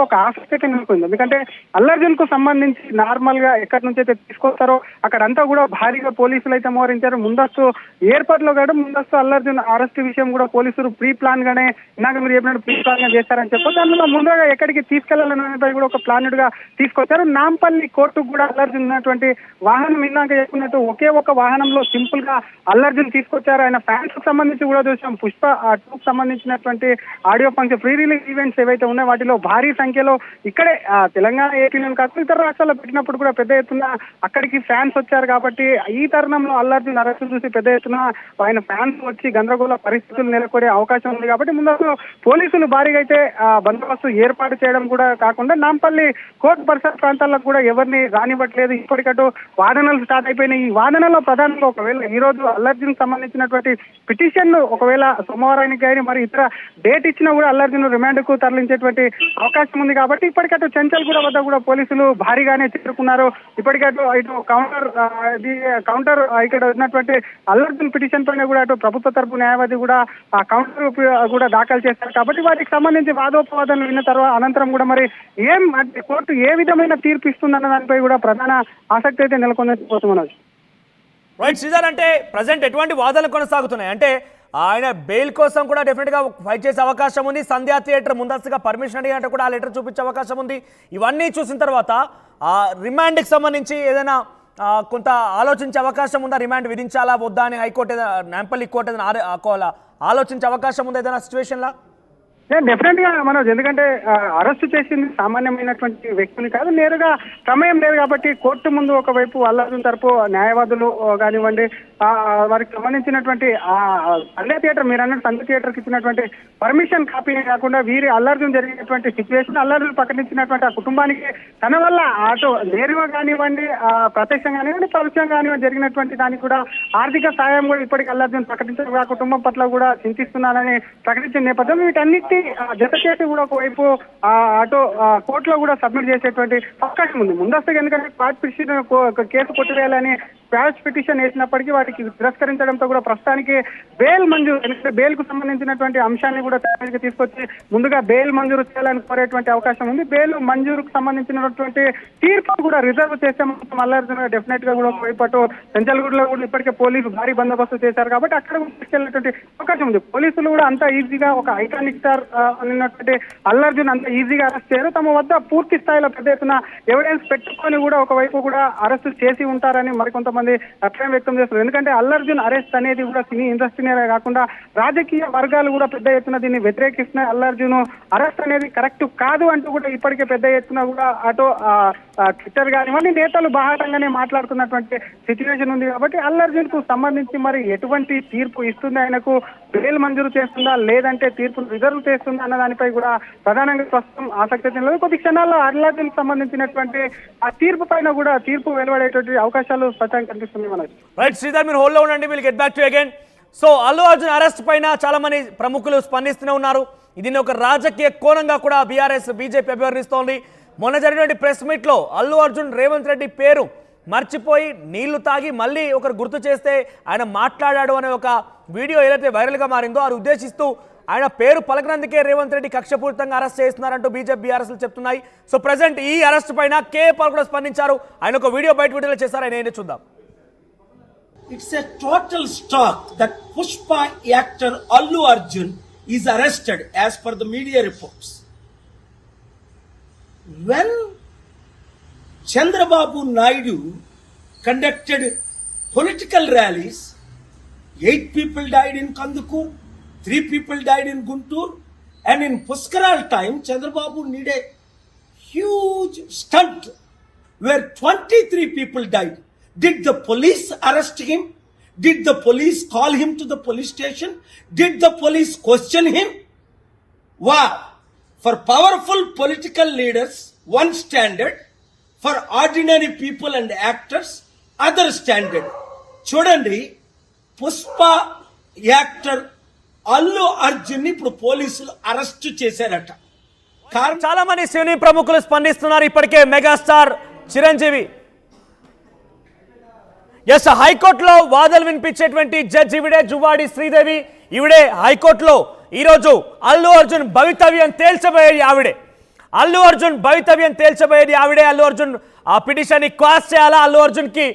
ఒక ఆసక్తి నెలకొంది. ఎందుకంటే అల్లు అర్జున్ కు సంబంధించి నార్మల్ గా ఎక్కడి నుంచి అయితే తీసుకొస్తారో అక్కడంతా కూడా భారీగా పోలీసులు అయితే మోహరించారు. ముందస్తు ఏర్పాట్లో కూడా ముందస్తు అల్లు అర్జున్ అరెస్ట్ విషయం కూడా పోలీసులు ప్రీ ప్లాన్ గానే ఇందాక మీరు చెప్పినట్టు ప్రీ ప్లాన్ గా చేస్తారని చెప్పొచ్చు. అందులో ముందుగా ఎక్కడికి తీసుకెళ్లాలనే కూడా ఒక ప్లానెడ్ గా తీసుకొచ్చారు. నాంపల్లి కోర్టుకు కూడా అల్లు అర్జున్ ఉన్నటువంటి వాహనం ఇందాక చెప్పుకున్నట్టు ఒకే ఒక వాహనంలో సింపుల్ గా అల్లు అర్జున్ తీసుకొచ్చారు. ఆయన ఫ్యాన్స్ కు సంబంధించి కూడా చూసాం. పుష్ప 2 కు సంబంధించినటువంటి audio function pre release events ఏవైతే ఉన్నాయో వాటిలో భారీ సంఖ్యలో ఇక్కడే తెలంగాణ ఏపీలోని కాకుండా ఇతర రాష్ట్రాల్లో పెట్టినప్పుడు కూడా పెద్ద ఎత్తున అక్కడికి ఫ్యాన్స్ వచ్చారు. కాబట్టి ఈ తరుణంలో అల్లు అర్జున్ అరెస్ట్ చూసి పెద్ద ఎత్తున ఆయన ఫ్యాన్స్ వచ్చి గందరగోళ పరిస్థితులు నెలకొనే అవకాశం ఉంది. కాబట్టి ముందు పోలీసులు భారీగా అయితే బందోబస్తు ఏర్పాటు చేయడం కూడా కాకుండా నాంపల్లి కోర్టు పరిసర ప్రాంతాల్లో కూడా ఎవరిని రానివ్వట్లేదు. ఇప్పటికటు వాదనలు స్టార్ట్ అయిపోయినాయి. ఈ వాదనలో ప్రధానంగా ఒకవేళ ఈ రోజు అల్లు అర్జున్ సంబంధించినటువంటి పిటిషన్ ఒకవేళ సోమవారానికి కానీ మరి ఇతర డేట్ ఇచ్చినా కూడా అల్లు అర్జున్ రిమాండ్ కు తరలించేటువంటి అవకాశం ఉంది. కాబట్టి ఇప్పటికటు చెంచల్గూడ వద్ద కూడా పోలీసులు భారీగానే చేరుకున్నారు. ఇప్పటికటు ఇటు కౌంటర్ ఇక్కడ ఉన్నటువంటి అల్లు అర్జున్ పిటిషన్ పైన కూడా అటు ప్రభుత్వ తరపు న్యాయవాది కూడా కౌంటర్ కూడా దాఖలు చేశారు. కాబట్టి వాటికి సంబంధించి వాదోపవాదాలు విన్న తర్వాత అనంతరం కూడా మరి కోర్టు ఏ విధమైన తీర్పు ఇస్తుందన్న దానిపై కూడా ప్రధాన ఆసక్తి అయితే నెలకొందని. రైట్ శ్రీధర్, అంటే ప్రజెంట్ ఎటువంటి వాదనలు కొనసాగుతున్నాయి? అంటే ఆయన బెయిల్ కోసం కూడా డెఫినెట్గా ఫైట్ చేసే అవకాశం ఉంది. సంధ్యా థియేటర్ ముందస్తుగా పర్మిషన్ అడిగినట్టు కూడా ఆ లెటర్ చూపించే అవకాశం ఉంది. ఇవన్నీ చూసిన తర్వాత రిమాండ్కి సంబంధించి ఏదైనా కొంత ఆలోచించే అవకాశం ఉందా? రిమాండ్ విధించాలా వద్దా అని హైకోర్టు నాంపల్లి కోర్టు ఏదైనా ఆలోచించే అవకాశం ఉందా ఏదైనా సిచ్యువేషన్లా? డెఫినెట్ గా మనోజ్, ఎందుకంటే అరెస్ట్ చేసింది సామాన్యమైనటువంటి వ్యక్తిని కాదు, నేరుగా ప్రమేయం లేదు కాబట్టి కోర్టు ముందు ఒకవైపు అల్లు అర్జున్ తరపు న్యాయవాదులు కానివ్వండి వారికి సంబంధించినటువంటి సంధ్యా థియేటర్ మీరు అన్నట్టు సంధ్యా థియేటర్ కి ఇచ్చినటువంటి పర్మిషన్ కాపీనే కాకుండా వీరి అల్లు అర్జున్ జరిగినటువంటి సిచ్యువేషన్ అల్లు అర్జున్ ప్రకటించినటువంటి ఆ కుటుంబానికి తన వల్ల అటు నేరుగా కానివ్వండి ప్రత్యక్షంగా కానివ్వండి పరోక్షంగా కానివ్వండి జరిగినటువంటి దానికి కూడా ఆర్థిక సాయం కూడా ఇప్పటికీ అల్లు అర్జున్ ప్రకటించారు. ఆ కుటుంబం పట్ల కూడా చింతిస్తున్నానని ప్రకటించిన నేపథ్యం వీటన్నిటి జత చేసి కూడా ఒకవైపు అటు కోర్టులో కూడా సబ్మిట్ చేసేటువంటి అవకాశం ఉంది ముందస్తుగా. ఎందుకంటే క్వాష్ పిటిషన్ కేసు కొట్టివేయాలని క్వాష్ పిటిషన్ వేసినప్పటికీ వాటికి తిరస్కరించడంతో కూడా ప్రస్తుతానికి బెయిల్ మంజూరు, ఎందుకంటే బెయిల్ కు సంబంధించినటువంటి అంశాన్ని కూడా తీసుకొచ్చి ముందుగా బెయిల్ మంజూరు చేయాలని కోరేటువంటి అవకాశం ఉంది. బెయిల్ మంజూరుకు సంబంధించినటువంటి తీర్పు కూడా రిజర్వ్ చేసే మొత్తం అల్లు అర్జున్ డెఫినెట్ గా కూడా ఒకవైపు అటు చెంచల్గూడలో కూడా ఇప్పటికే పోలీసులు భారీ బందోబస్తు చేశారు కాబట్టి అక్కడ కూడా తీసుకెళ్లేటువంటి అవకాశం ఉంది. పోలీసులు కూడా అంత ఈజీగా ఒక ఐకానిక్ స్టార్ అన్నటువంటి అల్లు అర్జున్ అంత ఈజీగా అరెస్ట్ చేయరు. తమ వద్ద పూర్తి స్థాయిలో పెద్ద ఎత్తున ఎవిడెన్స్ పెట్టుకొని కూడా ఒకవైపు కూడా అరెస్ట్ చేసి ఉంటారని మరికొంతమంది అభిప్రాయం వ్యక్తం చేస్తున్నారు. ఎందుకంటే అల్లు అర్జున్ అరెస్ట్ అనేది కూడా సినీ ఇండస్ట్రీనే కాకుండా రాజకీయ వర్గాలు కూడా పెద్ద ఎత్తున దీన్ని వ్యతిరేకిస్తున్నాయి. అల్లు అర్జున్ అరెస్ట్ అనేది కరెక్ట్ కాదు అంటూ కూడా ఇప్పటికే పెద్ద ఎత్తున కూడా అటు ట్విట్టర్ కానివ్వండి నేతలు బాహాటంగానే మాట్లాడుతున్నటువంటి సిచ్యువేషన్ ఉంది. కాబట్టి అల్లు అర్జున్ కు సంబంధించి మరి ఎటువంటి తీర్పు ఇస్తుంది, ఆయనకు బెయిల్ మంజూరు చేస్తుందా లేదంటే తీర్పును రిజర్వ్ చేస్తుందా అన్న దానిపై కూడా ప్రధానంగా ప్రస్తుతం ఆసక్తి లేదు. కొద్ది క్షణాల్లో అల్లు అర్జున్ సంబంధించినటువంటి ఆ తీర్పు పైన కూడా తీర్పు వెలువడేటువంటి అవకాశాలు స్పష్టంగా కనిపిస్తుంది. మనకి రైట్ శ్రీధర్, మీరు హోల్డ్లో ఉండండి, will get back to again. So Allu Arjun arrest పైన చాలా మంది ప్రముఖులు స్పందిస్తూనే ఉన్నారు. ఇది ఒక రాజకీయ కోణంగా కూడా బీఆర్ఎస్ బీజేపీ అభివర్ణిస్తోంది. మొన్న జరిగినటువంటి ప్రెస్ మీట్ లో అల్లు అర్జున్ రేవంత్ రెడ్డి పేరు మర్చిపోయి నీళ్లు తాగి మళ్ళీ ఒకరు గుర్తు చేస్తే ఆయన మాట్లాడాడు అనే ఒక వీడియో ఏదైతే వైరల్గా మారిందో అది ఉద్దేశిస్తూ ఆయన పేరు పలకనందుకే రేవంత్ రెడ్డి కక్షపూరితంగా అరెస్ట్ చేస్తున్నారంటూ బీజేపీ బీఆర్ఎస్లు చెప్తున్నాయి. సో ప్రజెంట్ ఈ అరెస్ట్ పైన కేఏ పాల్ కూడా స్పందించారు. ఆయన ఒక వీడియో బయట విడుదల చేశారు, ఆయన ఏంటో చూద్దాం. It's a total shock that Pushpa actor Allu Arjun is arrested as per the media reports. When Chandrababu Naidu conducted political rallies, 8 people died in Kandukur, 3 people died in Guntur, and in Puskaral time, Chandrababu needed a huge stunt where 23 people died. Did the police arrest him? Did the police call him to the police station? Did the police question him? Wow! For powerful political leaders, one standard. For ordinary people and actors, other standard. చూడండి, Pushpa actor Allu Arjun ఇప్పుడు పోలీసులు arrest చేశారట. చాలా మంది సినీ ప్రముఖులు స్పందిస్తున్నారు. ఇప్పటికే megastar Chiranjeevi హైకోర్టులో వాదనలు వినిపించేటువంటి జడ్జి ఈవిడే జువాడి శ్రీదేవి. ఈవిడే హైకోర్టులో ఈరోజు అల్లు అర్జున్ భవితవ్యం తేల్చబోయే ఆవిడే. అల్లు అర్జున్ భవితవ్యం తేల్చబోయేది ఆవిడే. అల్లు అర్జున్ ఆ పిటిషన్ ని క్వాష్ చేయాలా, అల్లు అర్జున్ కి